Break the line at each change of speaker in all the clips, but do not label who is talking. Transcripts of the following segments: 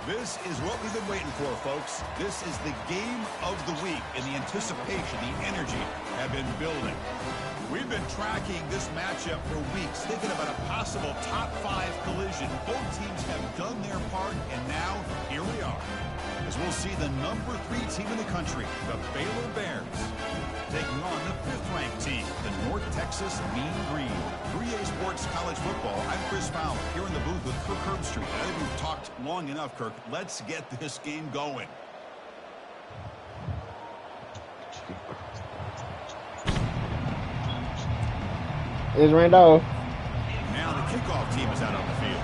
This is what we've been waiting for, folks. This is the game of the week, and the anticipation, the energy have been building. We've been tracking this matchup for weeks, thinking about a possible top 5 collision. Both teams have done their part, and now here we are, as we'll see the number 3 team in the country, the Baylor Bears, taking on the 5th-ranked team, the North Texas Mean Green. 3A Sports College Football. I'm Chris Fowler, here in the booth with Kirk Herbstreit. I think we've talked long enough, Kirk. Let's get this game going.
It's Randolph.
Now the kickoff team is out on the field.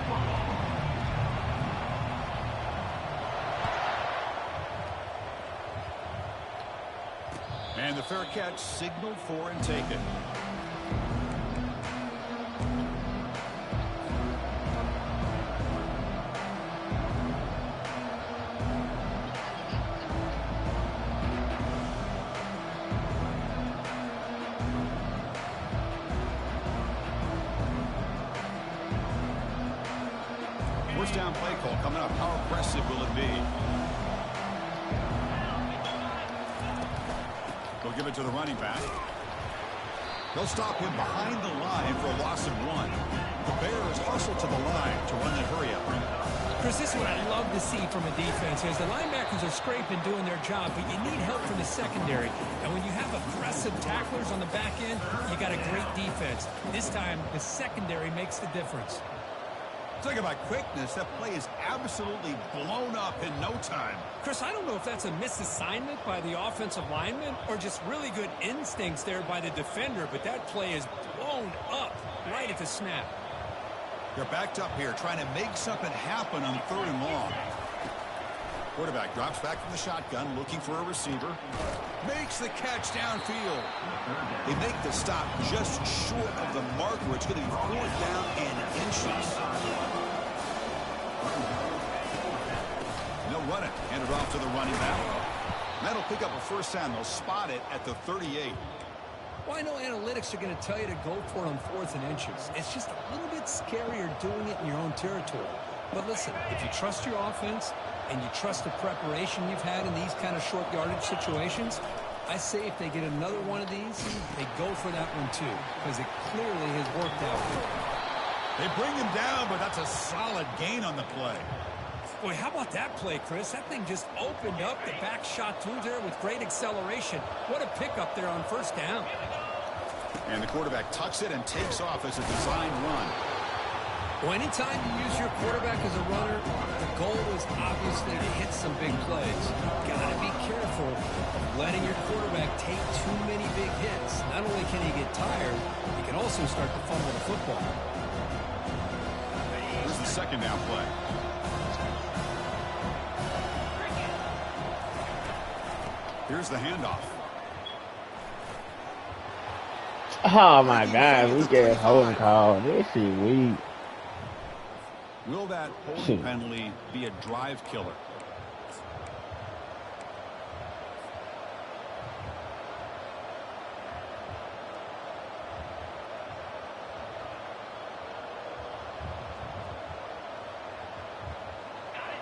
And the fair catch signaled for and taken. First down play call coming up. How aggressive will it be? They'll give it to the running back. They'll stop him behind the line for a loss of 1. The Bears hustle to the line to run that hurry up.
Chris, this is what I love to see from a defense. As the linebackers are scraping, doing their job, but you need help from the secondary. And when you have aggressive tacklers on the back end, you got a great defense. This time, the secondary makes the difference.
Talk about quickness. That play is absolutely blown up in no time.
Chris, I don't know if that's a misassignment by the offensive lineman or just really good instincts there by the defender, but that play is blown up right at the snap.
They're backed up here, trying to make something happen on 3rd and long. Quarterback drops back from the shotgun, looking for a receiver. Makes the catch downfield. They make the stop just short of the mark where it's going to be 4th down and inches. They'll run it. Hand it off to the running back. That'll pick up a first down. They'll spot it at the 38.
Well, I know analytics are going to tell you to go for it on 4th and inches. It's just a little bit scarier doing it in your own territory. But listen, if you trust your offense and you trust the preparation you've had in these kind of short yardage situations, I say if they get another one of these, they go for that one too, because it clearly has worked out.
They bring him down, but that's a solid gain on the play.
Boy, how about that play, Chris? That thing just opened up. The back shot through there with great acceleration. What a pickup there on 1st down.
And the quarterback tucks it and takes off as a designed run.
Well, anytime you use your quarterback as a runner, the goal is obviously to hit some big plays. You've got to be careful of letting your quarterback take too many big hits. Not only can he get tired, he can also start to fumble the football.
Here's the 2nd down play. Here's the handoff.
Oh my God, we get a holding call. This shit weak.
Will that holding penalty be a drive killer?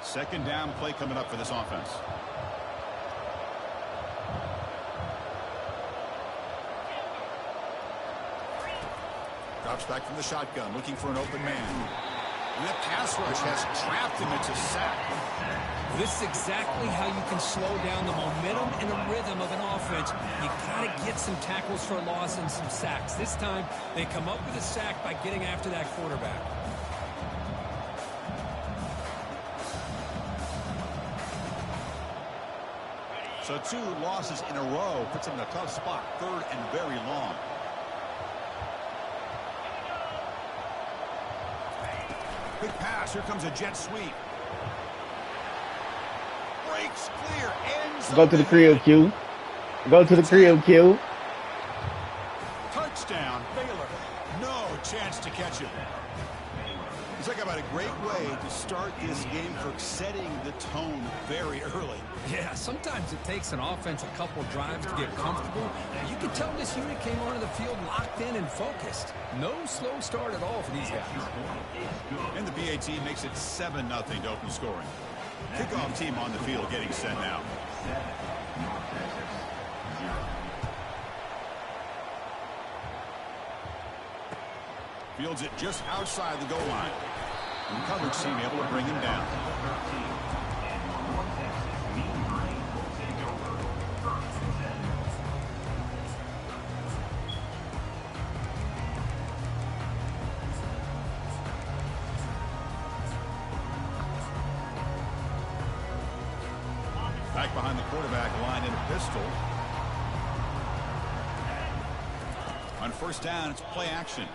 Second down play coming up for this offense. Drops back from the shotgun, looking for an open man. And that pass rush has trapped him into sack.
This is exactly how you can slow down the momentum and the rhythm of an offense. You got to get some tackles for a loss and some sacks. This time, they come up with a sack by getting after that quarterback.
So 2 losses in a row puts him in a tough spot. 3rd and very long. Big pass. Here comes a jet sweep. Breaks clear. Ends
Go to the crib, Q. Go to the crib, Q.
Touchdown, Baylor. No chance to catch him. Talk about a great way to start this game for setting the tone very early.
Yeah, sometimes it takes an offense a couple drives to get comfortable. You can tell this unit came onto the field locked in and focused. No slow start at all for these guys.
And the BA team makes it 7-0 to open scoring. Kickoff team on the field getting set now. Fields it just outside the goal line. And the coverage team able to bring him down. Back behind the quarterback line in a pistol. On first down, it's play action.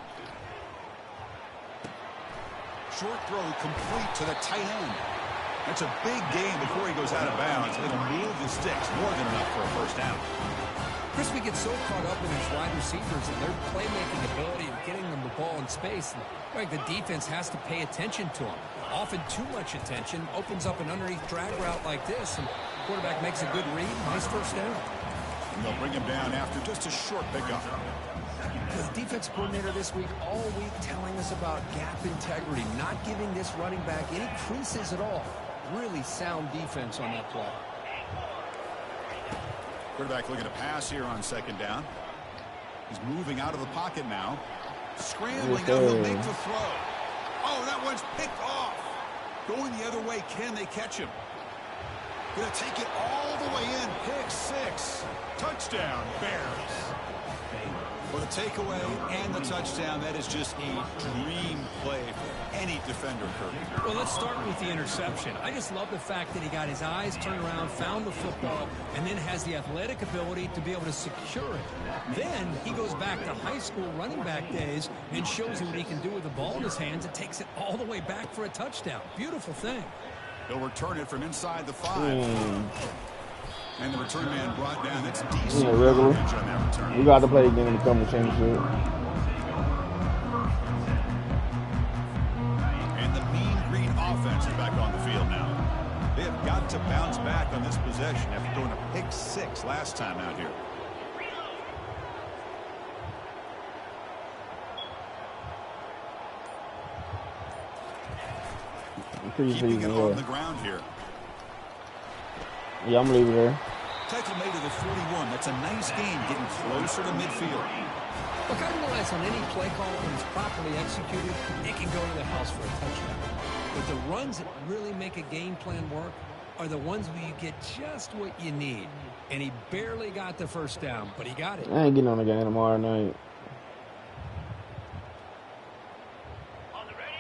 Short throw complete to the tight end. That's a big gain before he goes out of bounds. It'll move the sticks more than enough for a first down.
Chris, we get so caught up in these wide receivers and their playmaking ability and getting them the ball in space. And, like, the defense has to pay attention to them. Often too much attention opens up an underneath drag route like this, and quarterback makes a good read. Nice first down.
And they'll bring him down after just a short pickup.
The defense coordinator this week, all week, telling us about gap integrity, not giving this running back any creases at all. Really sound defense on that play.
Quarterback looking to pass here on second down. He's moving out of the pocket now. Scrambling out, he'll make the throw. Oh, that one's picked off. Going the other way, can they catch him? Gonna take it all the way in. Pick six. Touchdown, Bears. For the takeaway and the touchdown, that is just a dream play for any defender, Kirby.
Well, let's start with the interception. I just love the fact that he got his eyes turned around, found the football, and then has the athletic ability to be able to secure it. Then he goes back to high school running back days and shows you what he can do with the ball in his hands and takes it all the way back for a touchdown. Beautiful thing.
He'll return it from inside the 5. And the return man brought down. That's decent
regular.
coverage on that return.
We got to play again in the coming championship.
And the mean green offense is back on the field now. They have got to bounce back on this possession after throwing a pick six last time out here. Keeping it on the ground here.
Yeah, I'm gonna leave it there.
Tackle made to the 41. That's a nice gain, getting closer to midfield.
Look, I realize on any play call, when it's properly executed, it can go to the house for a touchdown. But the runs that really make a game plan work are the ones where you get just what you need. And he barely got the first down, but he got it.
I ain't getting on the game tomorrow night.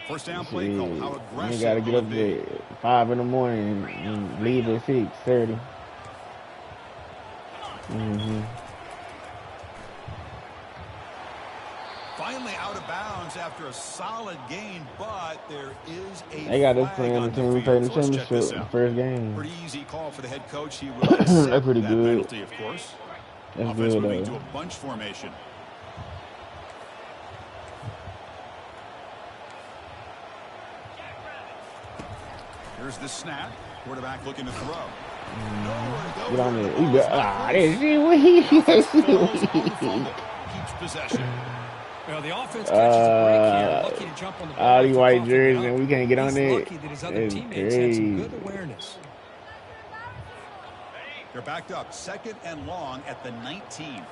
First down play call. How aggressive
you gotta get up there 5 in the morning and leave at 6:30.
Finally out of bounds after a solid gain, but there is a
they got us
flag
playing
on
the team we played in the championship the first game.
Pretty easy call for the head coach. He will accept
That's pretty
that
good.
penalty, of course.
That's
Offense
good,
moving
though.
to a bunch formation. Here's the snap. Quarterback looking to throw.
Get on there. This
Keeps possession.
Well, the offense catches a break here. Lucky to jump on the ball.
all these white jerseys and we can't get on
He's
there.
lucky that his other
It's
teammates had some
crazy.
good awareness.
They're backed up. Second and long at the 19.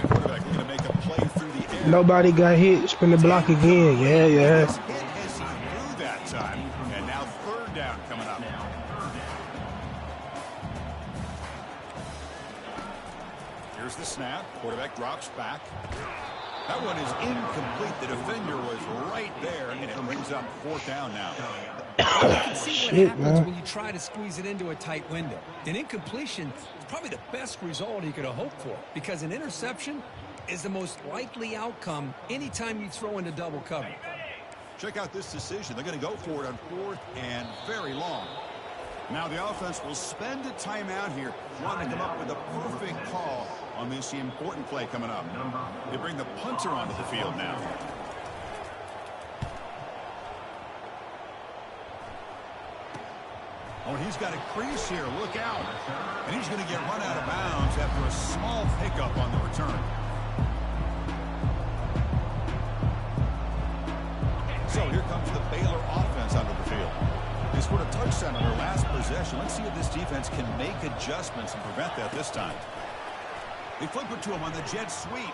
Quarterback going to make a play through the air.
Nobody got hit. Spin the block again. Yeah.
Hit as he threw that time. And now third down coming up. Here's the snap. Quarterback drops back. That one is incomplete. The defender was right there, and it brings up fourth down now.
You can see what happens when you try to squeeze it into a tight window. An incompletion is probably the best result you could have hoped for, because an interception is the most likely outcome anytime you throw into double cover.
Check out this decision. They're going to go for it on fourth and very long. Now the offense will spend a timeout here, trying to come up with a perfect call on this important play coming up. They bring the punter onto the field now. Oh, and he's got a crease here. Look out. And he's going to get run out of bounds after a small pickup on the return. So here comes the Baylor offense onto the field. They scored a touchdown on their last possession. Let's see if this defense can make adjustments and prevent that this time. They flip it to him on the jet sweep.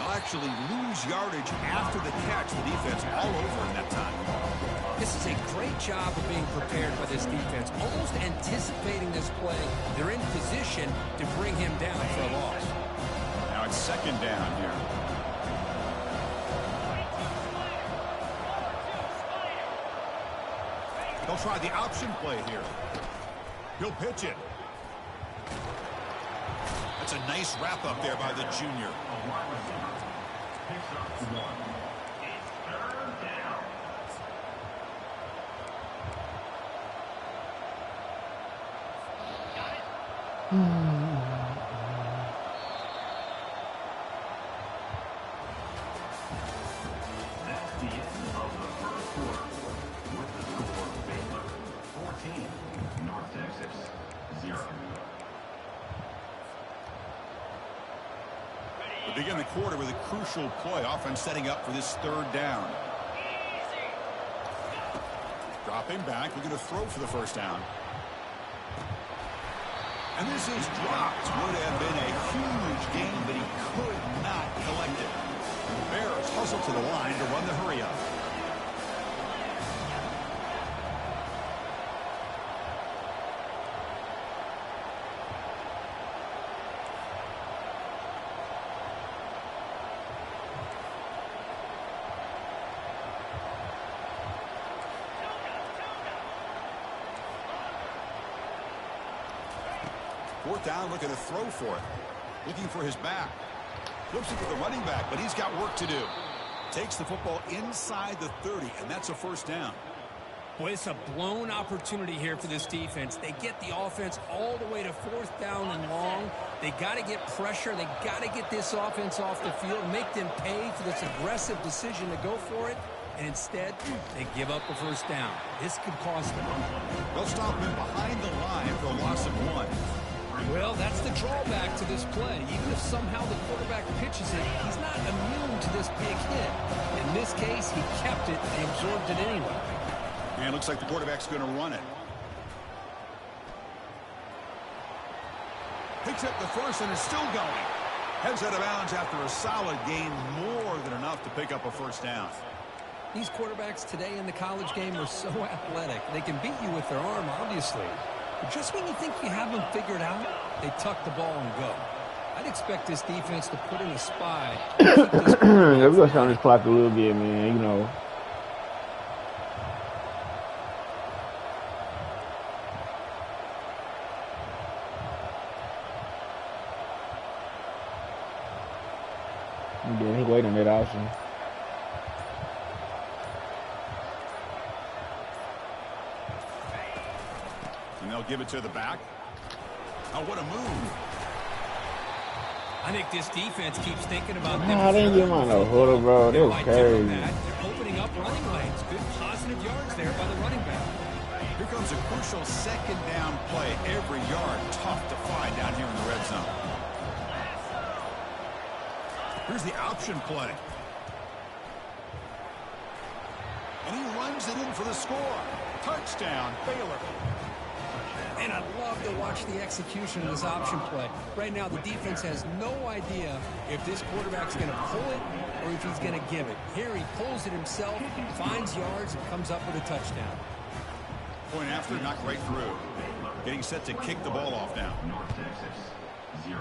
They'll actually lose yardage after the catch. The defense all over in that time.
This is a great job of being prepared by this defense, almost anticipating this play. They're in position to bring him down for a loss.
Now it's second down here. They'll try the option play here. He'll pitch it. That's a nice wrap up there by the junior.
That's the end of the first quarter. With the score, Baylor 14, North Texas 0.
We begin the quarter with a crucial play. Offense setting up for this third down. Dropping back, looking to throw for the first down. And this is dropped. Would have been a huge gain, but he could not collect it. Bears hustle to the line to run the hurry up. Fourth down, looking to throw for it. Looking for his back. Flips it to the running back, but he's got work to do. Takes the football inside the 30, and that's a first down.
Boy, it's a blown opportunity here for this defense. They get the offense all the way to fourth down and long. They got to get pressure. They got to get this offense off the field, make them pay for this aggressive decision to go for it. And instead, they give up the first down. This could cost them.
They'll stop him behind the line for a loss of 1.
Well, that's the drawback to this play. Even if somehow the quarterback pitches it, he's not immune to this big hit. In this case, he kept it and absorbed it anyway.
And it looks like the quarterback's going to run it. Picks up the first and is still going. Heads out of bounds after a solid gain, more than enough to pick up a first down.
These quarterbacks today in the college game are so athletic. They can beat you with their arm, obviously. But just when you think you have them figured out, they tuck the ball and go. I'd expect this defense to put in a spy.
We're going to sound this clock a little bit, man, you know. Yeah, he's waiting on that option.
And they'll give it to the back. Oh, what a move.
I think this defense keeps thinking about them.
Nah, I didn't give him on no huddle, bro. That was crazy.
They're opening up running lanes. Good positive yards there by the running back.
Here comes a crucial second down play. Every yard tough to find down here in the red zone. Here's the option play. And he runs it in for the score. Touchdown, Baylor.
And I love to watch the execution of this option play. Right now, the defense has no idea if this quarterback's going to pull it or if he's going to give it. Here he pulls it himself, finds yards, and comes up with a touchdown.
Point after, knocked right through. Getting set to kick the ball off now.
North Texas 0.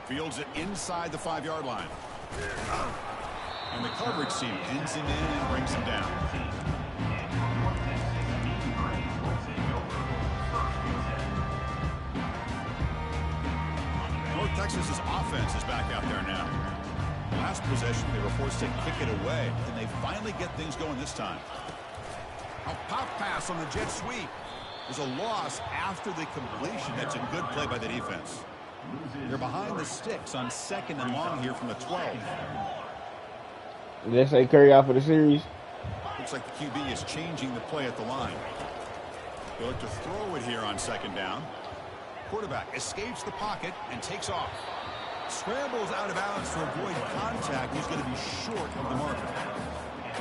Fields it inside the 5-yard line. And the coverage team pins him in and brings him down. North Texas's offense is back out there now. Last possession, they were forced to kick it away, and they finally get things going this time. A pop pass on the jet sweep. There's a loss after the completion. That's a good play by the defense. They're behind the sticks on second and long here from the 12.
Did they say carry out for the series?
Looks like the QB is changing the play at the line. They look to throw it here on second down. Quarterback escapes the pocket and takes off. Scrambles out of bounds to avoid contact. He's going to be short of the marker.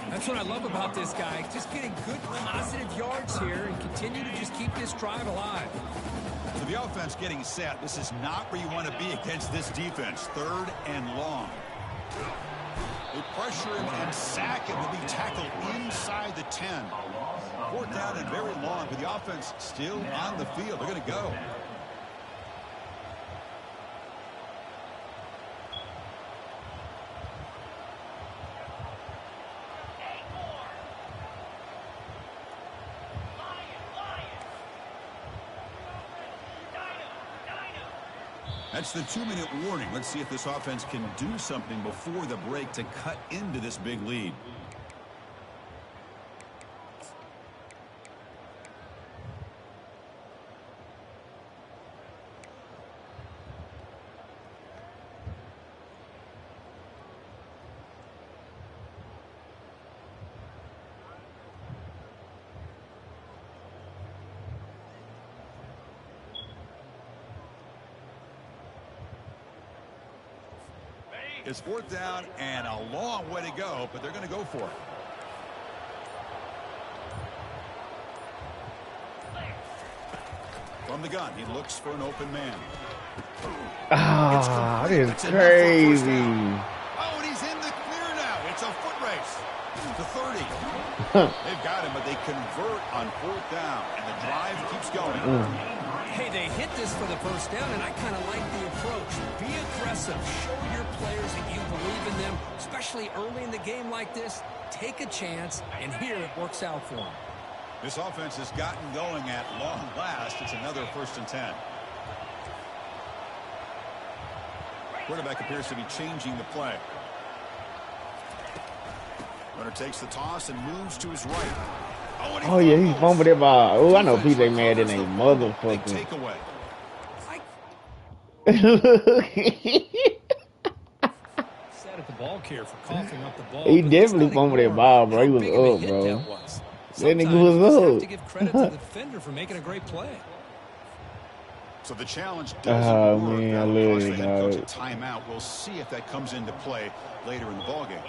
That's what I love about this guy. Just getting good positive yards here and continue to just keep this drive alive.
So the offense getting set. This is not where you want to be against this defense. 3rd and long. They pressure him and sack him. He'll be tackled inside the 10. 4th down and very long, but the offense still on the field. They're going to go. That's the 2-minute warning. Let's see if this offense can do something before the break to cut into this big lead. It's 4th down and a long way to go, but they're going to go for it. From the gun, he looks for an open man.
Ah, this is crazy.
Oh, and he's in the clear now. It's a foot race. To 30. They've got him, but they convert on 4th down, and the drive keeps going.
Hey, they hit this for the first down, and I kind of like the approach. Be aggressive. Show your players that you believe in them, especially early in the game like this. Take a chance, and here it works out for them.
This offense has gotten going at long last. It's another 1st and 10. Quarterback appears to be changing the play. Runner takes the toss and moves to his right.
Oh yeah, he's fumbled that ball. Oh, I know PJ Madden ain't motherfucking.
Takeaway.
Set at the ball care for coughing up the ball.
He definitely fumbled that ball, bro. He was up, bro. That nigga was up.
You have to give credit to the defender for making a great play.
So the challenge doesn't work.
Man, I love it,
Coach a
dog.
timeout. We'll see if that comes into play later in the ballgame.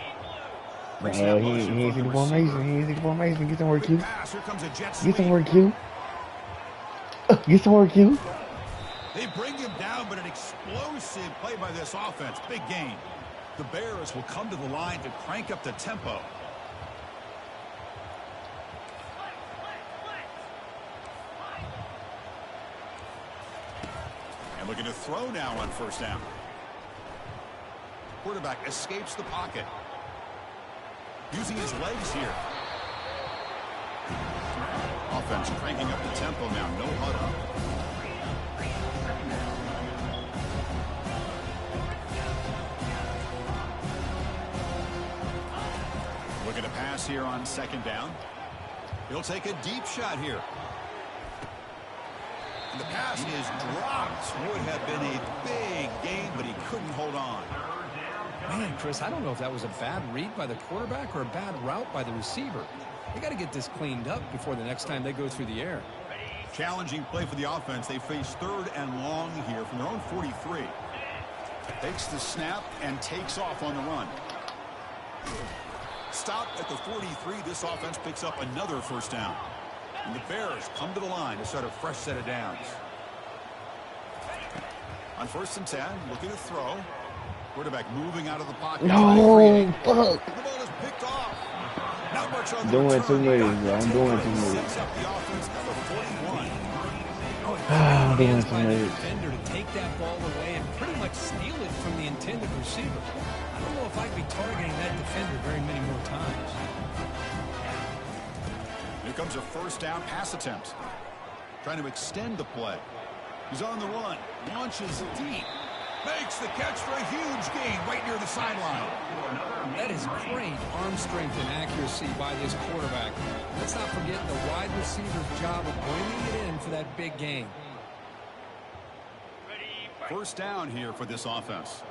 He ain't see the formation. He ain't see the formation. Get somewhere, Q.
Pass. Here comes a jet
Get
sweep.
somewhere, Q. Get somewhere, Q.
They bring him down, but an explosive play by this offense. Big gain. The Bears will come to the line to crank up the tempo. And looking to throw now on 1st down. Quarterback escapes the pocket. Using his legs here. Offense cranking up the tempo now. No huddle. Looking to pass here on 2nd down. He'll take a deep shot here. And the pass is dropped. Would have been a big gain, but he couldn't hold on.
Man, Chris, I don't know if that was a bad read by the quarterback or a bad route by the receiver. They got to get this cleaned up before the next time they go through the air.
Challenging play for the offense. They face 3rd and long here from their own 43. Takes the snap and takes off on the run. Stop at the 43. This offense picks up another 1st down. And the Bears come to the line to start a fresh set of downs. On 1st and 10, looking to throw. Quarterback moving out of the pocket.
No, fuck.
The ball is picked off. Not much on the
Doing
return.
too much, bro. I'm doing too much.
Sets up the offense number 41.
I'm doing
Hands
too
by the
much.
defender to take that ball away and pretty much steal it from the intended receiver. I don't know if I'd be targeting that defender very many more times.
Here comes a 1st down pass attempt. Trying to extend the play. He's on the run. Launches deep. Makes the catch for a huge gain right near the sideline.
That is great arm strength and accuracy by this quarterback. Let's not forget the wide receiver's job of bringing it in for that big gain.
1st down here for this offense.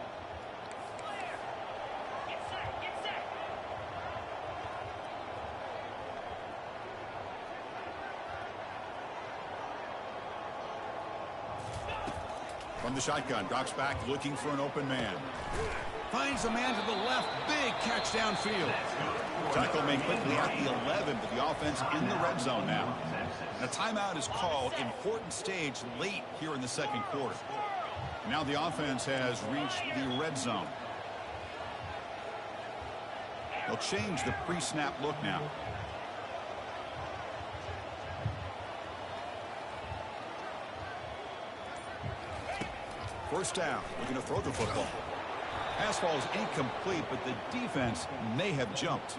From the shotgun, drops back looking for an open man. Finds a man to the left. Big catch downfield. Tackle made quickly at the 11, but the offense in the red zone now. And a timeout is called. Important stage late here in the second quarter. And now the offense has reached the red zone. They'll change the pre-snap look now. First down, looking to throw the football. Pass ball is incomplete, but the defense may have jumped.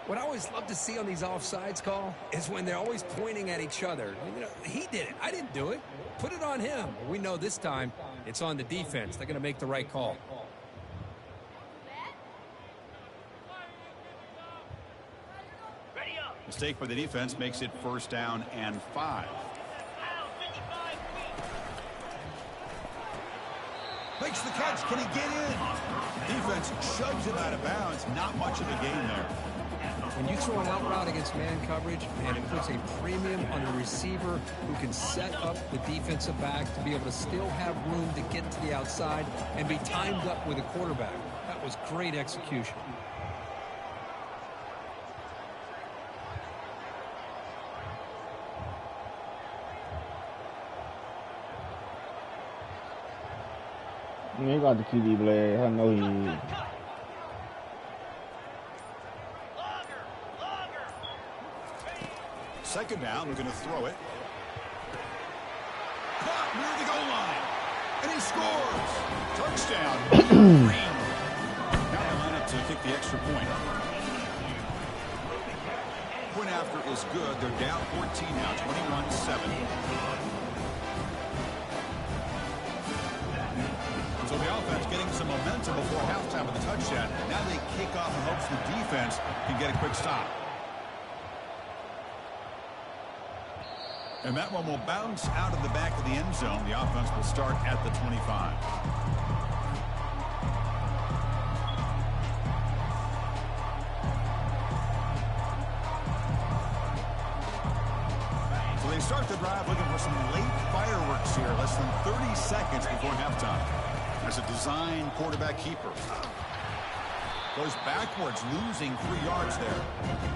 What I always love to see on these offsides call is when they're always pointing at each other. You know, he did it. I didn't do it. Put it on him. We know this time it's on the defense. They're going to make the right call.
Mistake by the defense makes it first down and 5. Makes the catch. Can he get in? Defense shoves him out of bounds. Not much of a gain there.
When you throw an out route against man coverage, and it puts a premium on the receiver who can set up the defensive back to be able to still have room to get to the outside and be timed up with a quarterback. That was great execution.
He got the QB blade. I know he is.
Second down, we're going to throw it. Caught near the goal line. And he scores. Touchdown. Green. Now they line up to kick the extra point. Point after is good. They're down 14 now, 21-7. So the offense getting some momentum before halftime with the touchdown. Now they kick off in hopes the defense can get a quick stop. And that one will bounce out of the back of the end zone. The offense will start at the 25. So they start the drive looking for some late fireworks here. Less than 30 seconds before halftime. As a design quarterback keeper. Goes backwards, losing 3 yards there.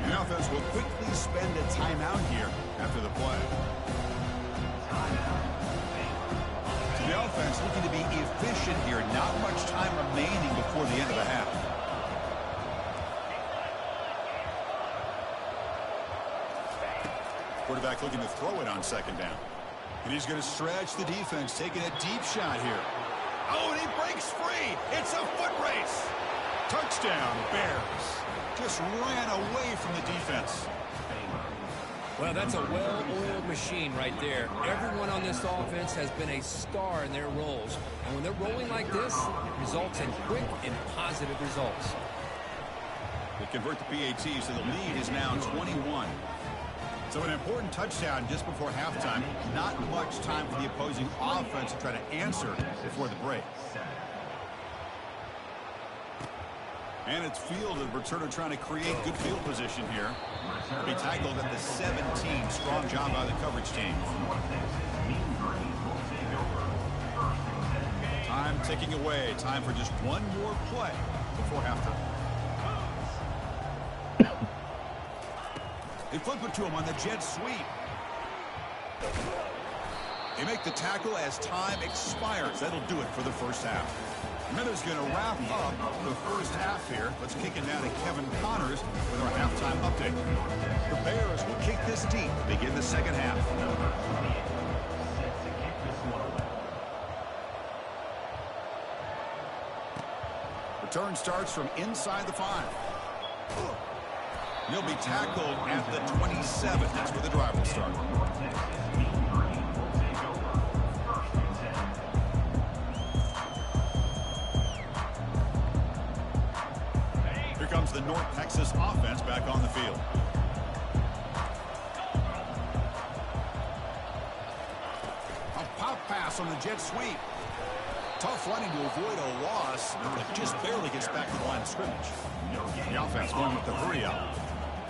And the offense will quickly spend a timeout here after the play. So the offense looking to be efficient here. Not much time remaining before the end of the half. Quarterback looking to throw it on second down. And he's going to stretch the defense, taking a deep shot here. Oh, and he breaks free. It's a foot race. Touchdown, Bears. Just ran away from the defense.
Well, that's a well-oiled machine right there. Everyone on this offense has been a star in their roles. And when they're rolling like this, it results in quick and positive results.
They convert the PAT, so the lead is now 21. So an important touchdown just before halftime. Not much time for the opposing offense to try to answer before the break. And it's field and returner trying to create good field position here. Be tackled at the 17. Strong job by the coverage team. Time ticking away. Time for just one more play before halftime. They flip it to him on the jet sweep. They make the tackle as time expires. That'll do it for the first half. Miller's going to wrap up the first half here. Let's kick it now to Kevin Connors with our halftime update. The Bears will kick this deep to begin the second half. Return starts from inside the 5. He'll be tackled at the 27. That's where the drive will start. Here comes the North Texas offense back on the field. A pop pass on the jet sweep. Tough running to avoid a loss, but just barely gets back to the line of scrimmage. The offense going with the 3-out.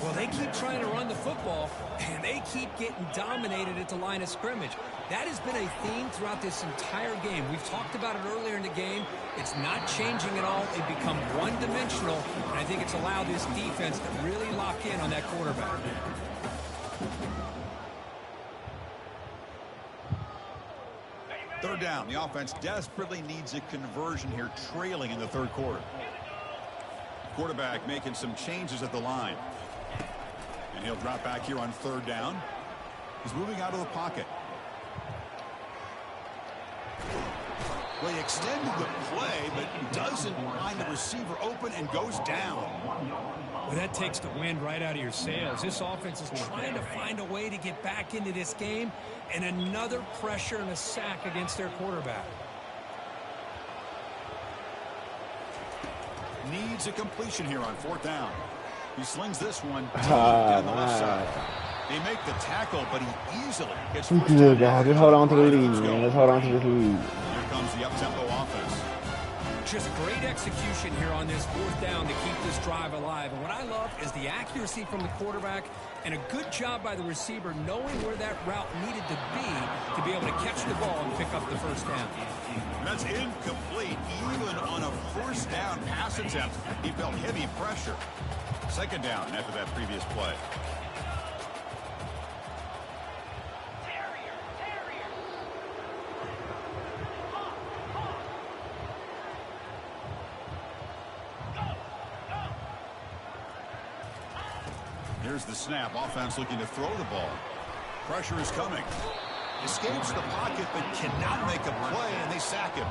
Well, they keep trying to run the football, and they keep getting dominated at the line of scrimmage. That has been a theme throughout this entire game. We've talked about it earlier in the game. It's not changing at all. They've become one-dimensional, and I think it's allowed this defense to really lock in on that quarterback.
Third down. The offense desperately needs a conversion here, trailing in the third quarter. Quarterback making some changes at the line. And he'll drop back here on third down. He's moving out of the pocket. Well, he extended the play, but doesn't find the receiver open and goes down.
Well, that takes the wind right out of your sails. This offense is trying to find a way to get back into this game, and another pressure and a sack against their quarterback.
Needs a completion here on fourth down. He slings this one down the left side. They make the tackle, but he easily gets
We good, guys. Let's hold on to the lead, man. Let's hold on to this lead.
Here comes the up-tempo offense.
Just great execution here on this fourth down to keep this drive alive. And what I love is the accuracy from the quarterback and a good job by the receiver knowing where that route needed to be able to catch the ball and pick up the first down.
That's incomplete. Even on a first down pass attempt, he felt heavy pressure. Second down after that previous play. Here's the snap. Offense looking to throw the ball. Pressure is coming. Escapes the pocket, but cannot make a play, and they sack him.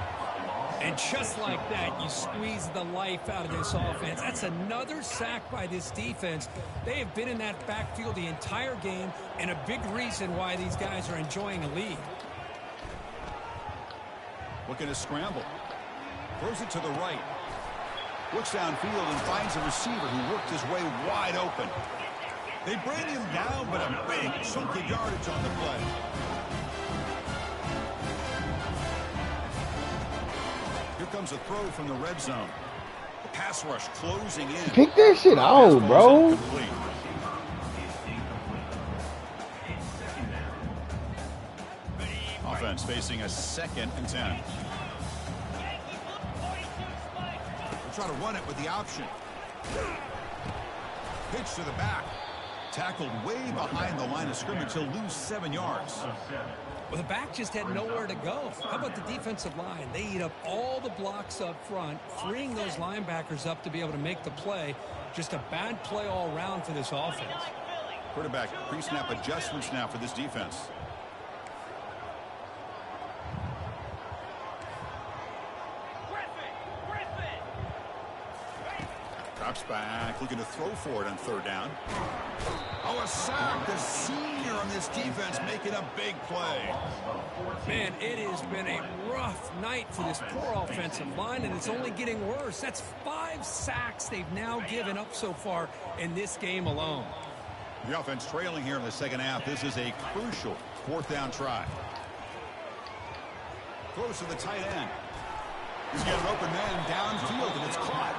And just like that, you squeeze the life out of this offense. That's another sack by this defense. They have been in that backfield the entire game, and a big reason why these guys are enjoying a lead.
Looking to scramble. Throws it to the right. Looks downfield and finds a receiver who worked his way wide open. They bring him down, but a big chunk of yardage on the play. Here comes a throw from the red zone. The pass rush closing in.
Pick that shit out, bro.
Incomplete. Offense facing a 2nd and 10. We'll try to run it with the option. Pitch to the back. Tackled way behind the line of scrimmage. He'll lose 7 yards.
Well, the back just had nowhere to go. How about the defensive line? They eat up all the blocks up front, freeing those linebackers up to be able to make the play. Just a bad play all around for this offense.
Quarterback pre-snap adjustments now for this defense. Drops back, looking to throw for it on third down. Oh, a sack. The senior on this defense making a big play.
Man, it has been a rough night for this poor offensive line, and it's only getting worse. That's 5 sacks they've now given up so far in this game alone.
The offense trailing here in the second half. This is a crucial fourth down try. Throws to the tight end. He's got an open man downfield, and it's caught.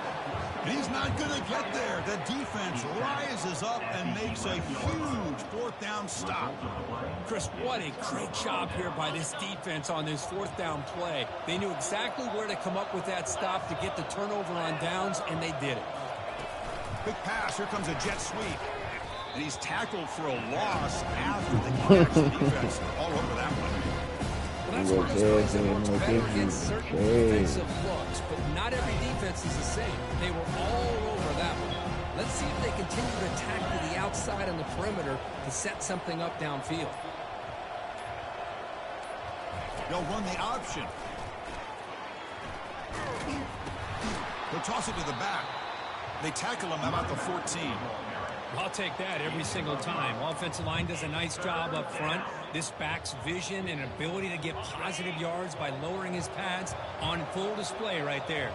And he's not going to get there. The defense rises up and makes a huge fourth down stop.
Chris, what a great job here by this defense on this fourth down play. They knew exactly where to come up with that stop to get the turnover on downs, and they did it.
Big pass. Here comes a jet sweep. And he's tackled for a loss after the catch. The defense all over that one.
Well, that's one of those plays that works better against certain defensive looks, but not every defense is the same. They were all over that one. Let's see if they continue to attack to the outside on the perimeter to set something up downfield.
They'll run the option. They'll toss it to the back. They tackle him about the 14.
I'll take that every single time. Offensive line does a nice job up front. This back's vision and ability to get positive yards by lowering his pads on full display right there.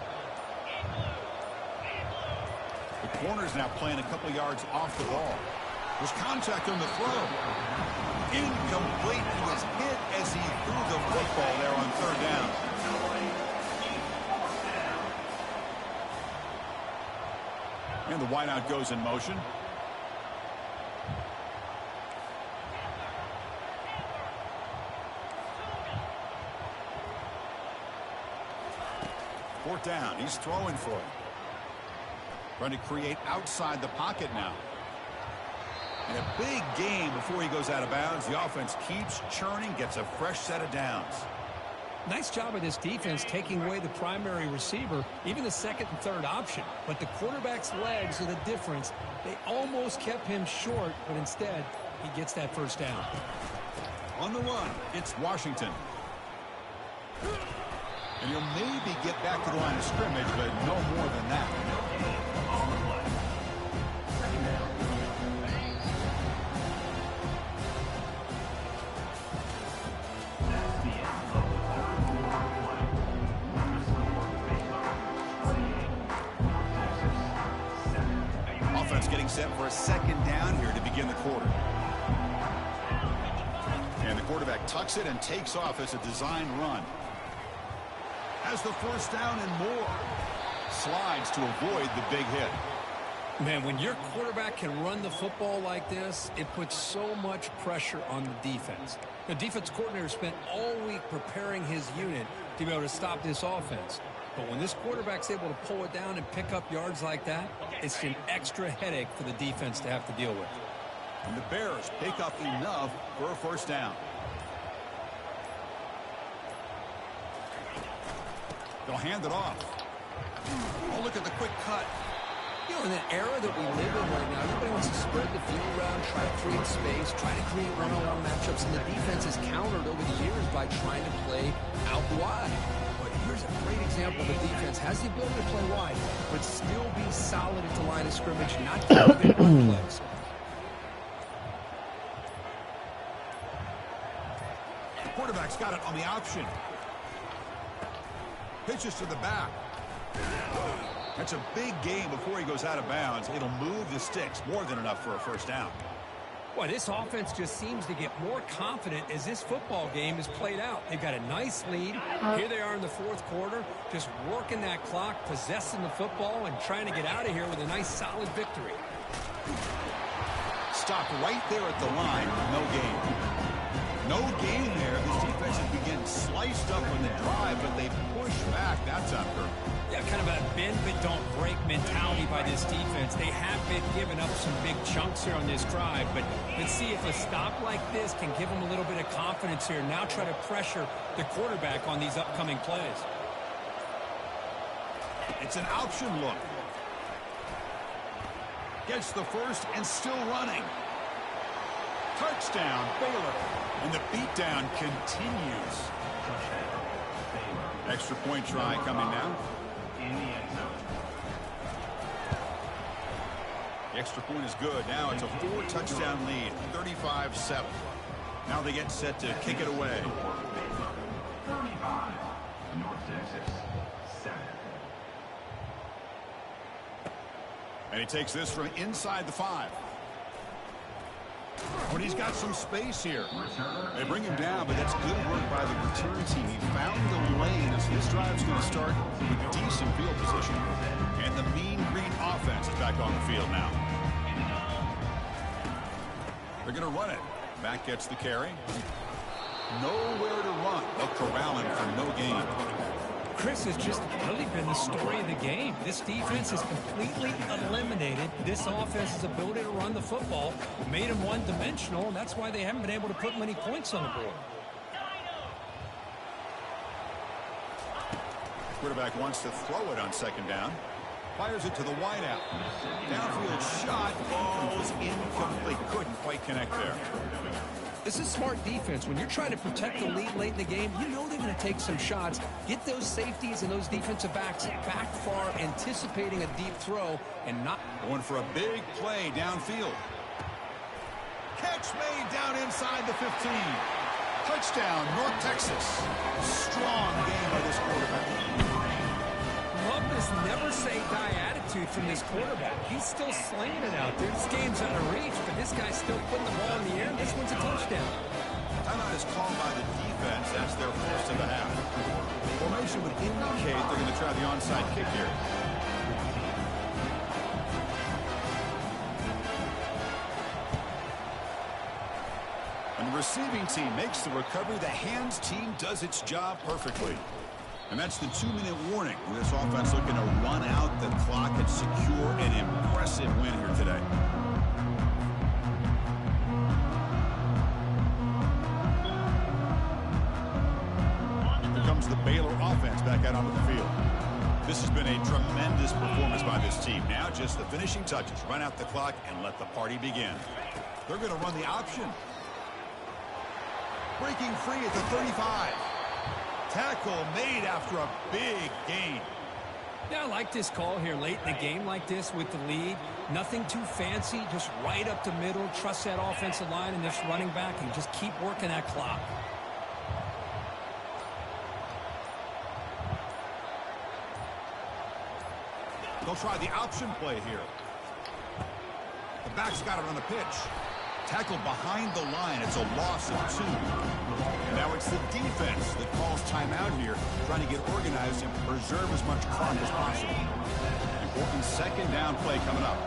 The corner's now playing a couple yards off the ball. There's contact on the throw. Incomplete. He was hit as he threw the football there on third down. And the wideout goes in motion. Fourth down. He's throwing for it. Trying to create outside the pocket now. And a big game before he goes out of bounds. The offense keeps churning, gets a fresh set of downs.
Nice job of this defense taking away the primary receiver, even the second and third option. But the quarterback's legs are the difference. They almost kept him short, but instead, he gets that first down.
On the run, it's Washington. And he'll maybe get back to the line of scrimmage, but no more than that. Offense getting set for a second down here to begin the quarter. And the quarterback tucks it and takes off as a design run. Has the first down and more. Slides to avoid the big hit.
Man, when your quarterback can run the football like this, it puts so much pressure on the defense. The defense coordinator spent all week preparing his unit to be able to stop this offense. But when this quarterback's able to pull it down and pick up yards like that, it's an extra headache for the defense to have to deal with.
And the Bears pick up enough for a first down. They'll hand it off. Oh, look at the quick cut.
You know, in the era that we live in right now, everybody wants to spread the field around, try to create space, try to create one-on-one matchups, and the defense has countered over the years by trying to play out wide. But here's a great example. The defense has the ability to play wide, but still be solid at the line of scrimmage, not give big run plays.
Quarterback's got it on the option. Pitches to the back. That's a big game before he goes out of bounds. It'll move the sticks more than enough for a first down.
Boy, this offense just seems to get more confident as this football game is played out. They've got a nice lead. Here they are in the fourth quarter, just working that clock, possessing the football, and trying to get out of here with a nice, solid victory.
Stopped right there at the line. No gain. No gain there. This defense has been sliced up on the drive, but they push back. That's on purpose.
Yeah, kind of a bend but don't break mentality by this defense. They have been giving up some big chunks here on this drive, but let's see if a stop like this can give them a little bit of confidence here. Now try to pressure the quarterback on these upcoming plays.
It's an option look. Gets the first and still running. Touchdown, Baylor. And the beatdown continues. Extra point try coming now.
In the end zone.
The extra point is good. Now it's a 4-touchdown lead, 35-7. Now they get set to kick it away.
35. North Texas, 7.
And he takes this from inside the 5. Oh, and he's got some space here. They bring him down, but that's good work by the return team. He found the lane as this drive's going to start with decent field position. And the mean green offense is back on the field now. They're going to run it. Back gets the carry. Nowhere to run. They'll corral him for no gain.
Chris has just really been the story of the game. This defense has completely eliminated this offense's ability to run the football, made them one-dimensional, and that's why they haven't been able to put many points on the board.
Quarterback wants to throw it on second down. Fires it to the wideout. Downfield shot falls incomplete. Couldn't quite connect there.
This is smart defense. When you're trying to protect the lead late in the game, you know they're going to take some shots. Get those safeties and those defensive backs back far, anticipating a deep throw and not
going for a big play downfield. Catch made down inside the 15. Touchdown, North Texas. Strong game by this quarterback.
Love this never-say-die attitude from this quarterback. He's still slinging it out there. This game's out of reach, but this guy's still putting the ball in the air. This one's a touchdown.
Timeout is called by the defense. That's their first of the half. Formation would indicate they're going to try the onside kick here. And the receiving team makes the recovery. The hands team does its job perfectly. And that's the 2-minute warning. This offense looking to run out the clock and secure an impressive win here today. Here comes the Baylor offense back out onto the field. This has been a tremendous performance by this team. Now just the finishing touches. Run out the clock and let the party begin. They're going to run the option. Breaking free at the 35. Tackle made after a big gain.
Yeah, I like this call here late in the game like this with the lead. Nothing too fancy, just right up the middle. Trust that offensive line and this running back and just keep working that clock.
They'll try the option play here. The back's got it on the pitch. Tackled behind the line. It's a loss of 2. And now it's the defense that calls timeout here, trying to get organized and preserve as much clock as possible. Important second down play coming up.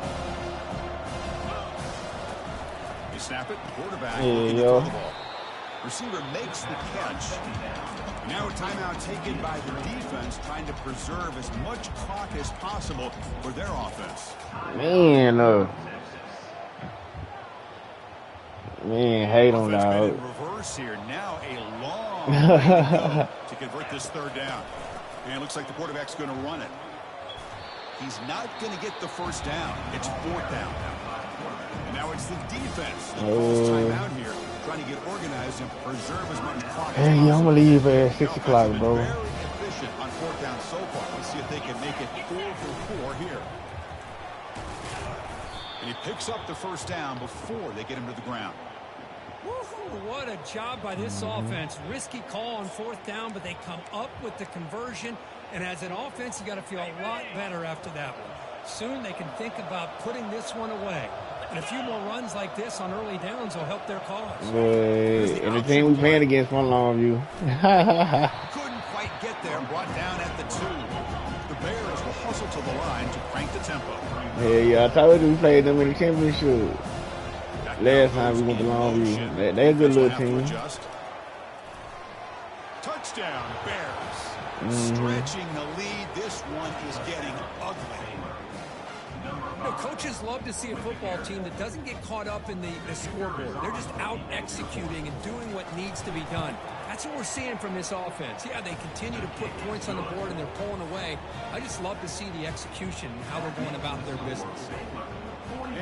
They snap it. Quarterback looking to throw the ball. Receiver makes the catch. Now a timeout taken by the defense, trying to preserve as much clock as possible for their offense.
Man, hate on
Offense made
dog.
in reverse here. Now a long way to go to convert this third down. And it looks like the quarterback's going to run it. He's not going to get the first down. It's 4th down. And now it's the defense that calls timeout here, trying to get organized and preserve as much clock as possible.
Hey, I'm gonna leave at 6 o'clock, bro.
Very efficient on 4th down so far. Let's see if they can make it 4 for 4 here. And he picks up the first down before they get him to the ground.
Woo-hoo, what a job by this offense. Risky call on 4th down, but they come up with the conversion. And as an offense, you got to feel a lot better after that one. Soon they can think about putting this one away. And a few more runs like this on early downs will help their cause.
And the team we playing against one long view.
Couldn't quite get there. Brought down at the 2. The Bears will hustle to the line to crank the tempo.
Yeah, I told you we played them in the championship. Last time we went to Longview. They're a good little team.
Touchdown, Bears. Stretching the lead. This one is getting ugly.
You know, coaches love to see a football team that doesn't get caught up in the scoreboard. They're just out executing and doing what needs to be done. That's what we're seeing from this offense. Yeah, they continue to put points on the board and they're pulling away. I just love to see the execution and how they're going about their business.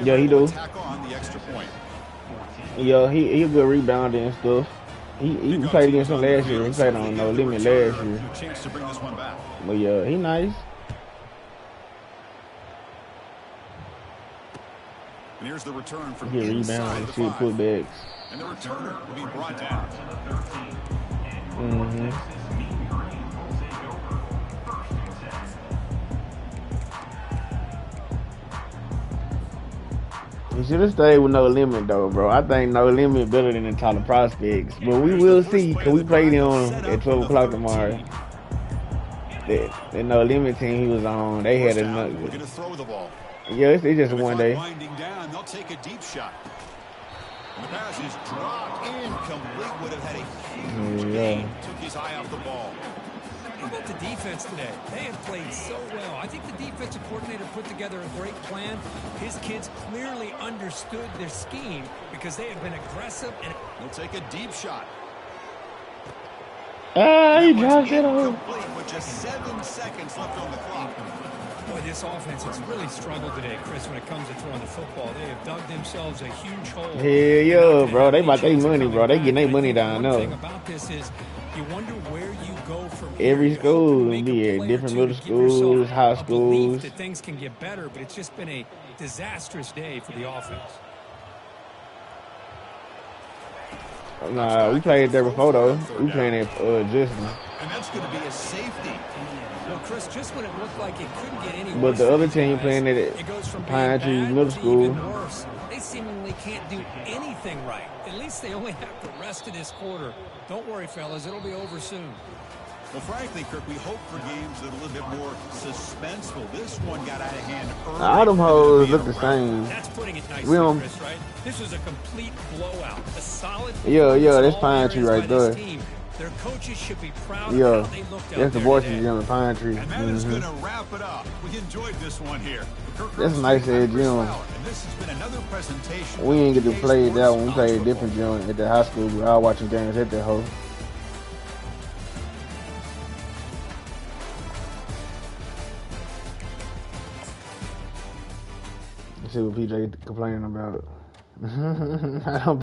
Yeah, he do.
Tack on the extra point.
Yeah, he a good rebounder and stuff. He played against him last year. He played on No Limit last year.
Chance to bring this one back.
But yeah, he nice.
And here's the return from
He
inside
rebound
the
and shit,
5.
putbacks.
And the returner will be brought down.
He should have stayed with No Limit though, bro. I think No Limit better than the Tyler Prospects. But we will see, because we played him at 12 o'clock tomorrow. That No Limit team he was on, they had
We're
another.
going to throw the ball.
Yeah, it's just one day.
Winding down, they'll take a deep shot. And the pass is dropped incomplete. Would have had a huge gain. Took his eye off the ball.
How about the defense today? They have played so well. I think the defensive coordinator put together a great plan. His kids clearly understood their scheme because they have been aggressive. And
He'll take a deep shot.
He dropped it on.
Incomplete with just 7 seconds left on the clock.
boy, this offense has really struggled today, Chris, when it comes to throwing the football. They have dug themselves a huge hole.
Hell yeah, bro. They about their money, bro. They getting their money down
One thing
there.
about this is you wonder where you go from
Every
here. You
school,
hope you make a
yeah,
play or
different
two
middle
to give yourself
schools, high
a belief
schools.
that things can get better, but it's just been a disastrous day for the offense.
Nah, we played there before though. We playing at Justin.
And that's going to be a safety.
Well, Chris, just when it looked like it couldn't get any
But
worse
the
for
other
these
team
guys,
playing at
it goes from
Pine
being
Tree
bad
Middle
to
School.
even worse. They seemingly can't do anything right. At least they only have the rest of this quarter. Don't worry, fellas. It'll be over soon.
Well, frankly, Kirk, we hope for games that are a little bit more suspenseful. This one got out of hand early.
All them hoes look the same.
That's putting it nicely,
We don't-
Chris, right? This was a complete blowout. A solid
Yeah,
performance
that's
in all
Pine Tree
areas
right
by this
there.
team. Their coaches should be proud
Yeah,
of how they looked out
that's the
there
voices
today.
on the pine tree.
And that is going to wrap it up. We enjoyed this one here.
That's a nice ass gym.
And this has been another presentation.
We ain't get to
of
play
K
that one. We
Sports
played a
College
different
Football.
gym at the high school. We all watching games at that hoe. Let's see what PJ complaining about. I don't